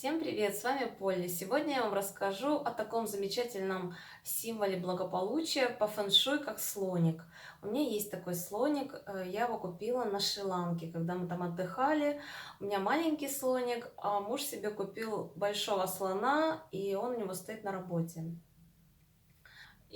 Всем привет, с вами Полли. Сегодня я вам расскажу о таком замечательном символе благополучия по фэн-шуй, как слоник. У меня есть такой слоник, я его купила на Шри-Ланке, когда мы там отдыхали. У меня маленький слоник, а муж себе купил большого слона, и он у него стоит на работе.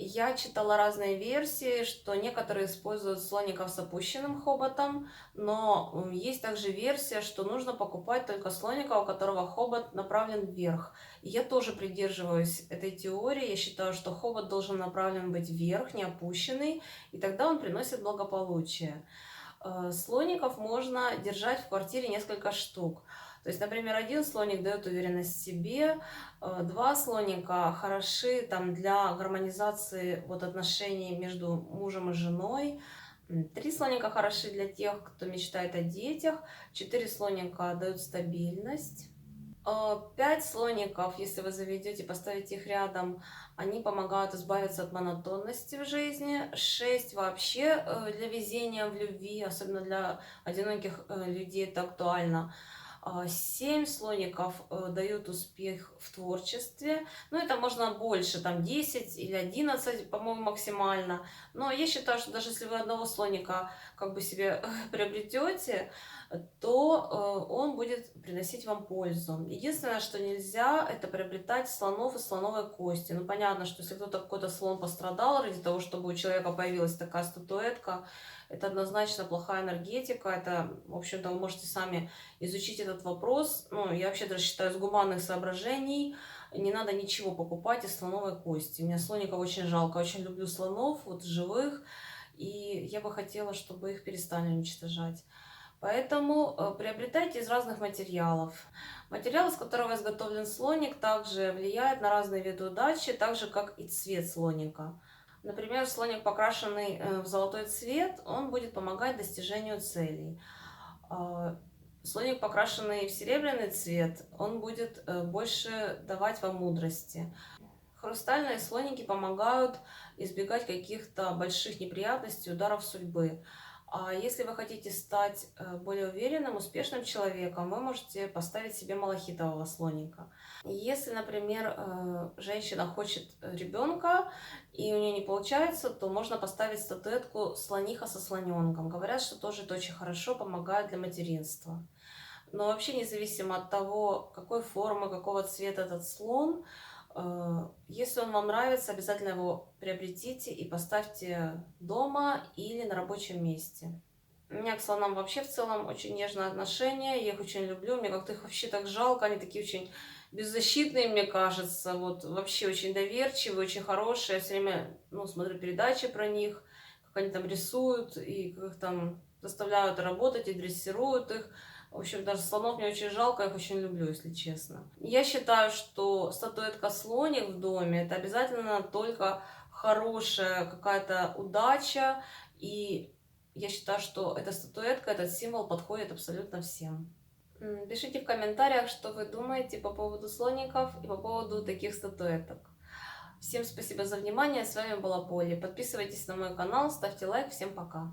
Я читала разные версии, что некоторые используют слоников с опущенным хоботом, но есть также версия, что нужно покупать только слоника, у которого хобот направлен вверх. И я тоже придерживаюсь этой теории. Я считаю, что хобот должен направлен быть вверх, не опущенный, и тогда он приносит благополучие. Слоников можно держать в квартире несколько штук. То есть, например, один слоник дает уверенность в себе, два слоника хороши там для гармонизации отношений между мужем и женой, три слоника хороши для тех, кто мечтает о детях, четыре слоника дают стабильность. 5 слоников, если вы заведете, поставите их рядом, они помогают избавиться от монотонности в жизни. 6 вообще для везения в любви, особенно для одиноких людей это актуально. 7 слоников дают успех в творчестве. Ну, это можно больше, там 10 или 11, по-моему, максимально. Но я считаю, что даже если вы одного слоника как бы себе приобретете, то он будет приносить вам пользу. Единственное, что нельзя, это приобретать слонов из слоновой кости. Ну, понятно, что если кто-то какой-то слон пострадал ради того, чтобы у человека появилась такая статуэтка, это однозначно плохая энергетика. Это, в общем-то, вы можете сами изучить этот вопрос. Ну, я вообще даже считаю, с гуманных соображений не надо ничего покупать из слоновой кости. Мне слоников очень жалко, очень люблю слонов, живых, и я бы хотела, чтобы их перестали уничтожать. Поэтому приобретайте из разных материалов. Материал, из которого изготовлен слоник, также влияет на разные виды удачи, так же как и цвет слоника. Например, слоник, покрашенный в золотой цвет, он будет помогать достижению целей. Слоник, покрашенный в серебряный цвет, он будет больше давать вам мудрости. Хрустальные слоники помогают избегать каких-то больших неприятностей, ударов судьбы. А если вы хотите стать более уверенным, успешным человеком, вы можете поставить себе малахитового слоника. Если, например, женщина хочет ребенка и у нее не получается, то можно поставить статуэтку слониха со слоненком. Говорят, что тоже это очень хорошо помогает для материнства. Но вообще, независимо от того, какой формы, какого цвета этот слон, если он вам нравится, обязательно его приобретите и поставьте дома или на рабочем месте. У меня к слонам вообще в целом очень нежное отношение, я их очень люблю, мне как-то их вообще так жалко, они такие очень беззащитные, мне кажется, вообще очень доверчивые, очень хорошие. Я все время смотрю передачи про них, как они там рисуют и как их там заставляют работать и дрессируют их. В общем, даже слонов мне очень жалко, я их очень люблю, если честно. Я считаю, что статуэтка слоник в доме — это обязательно только хорошая какая-то удача. И я считаю, что эта статуэтка, этот символ подходит абсолютно всем. Пишите в комментариях, что вы думаете по поводу слоников и по поводу таких статуэток. Всем спасибо за внимание, с вами была Полли. Подписывайтесь на мой канал, ставьте лайк, всем пока.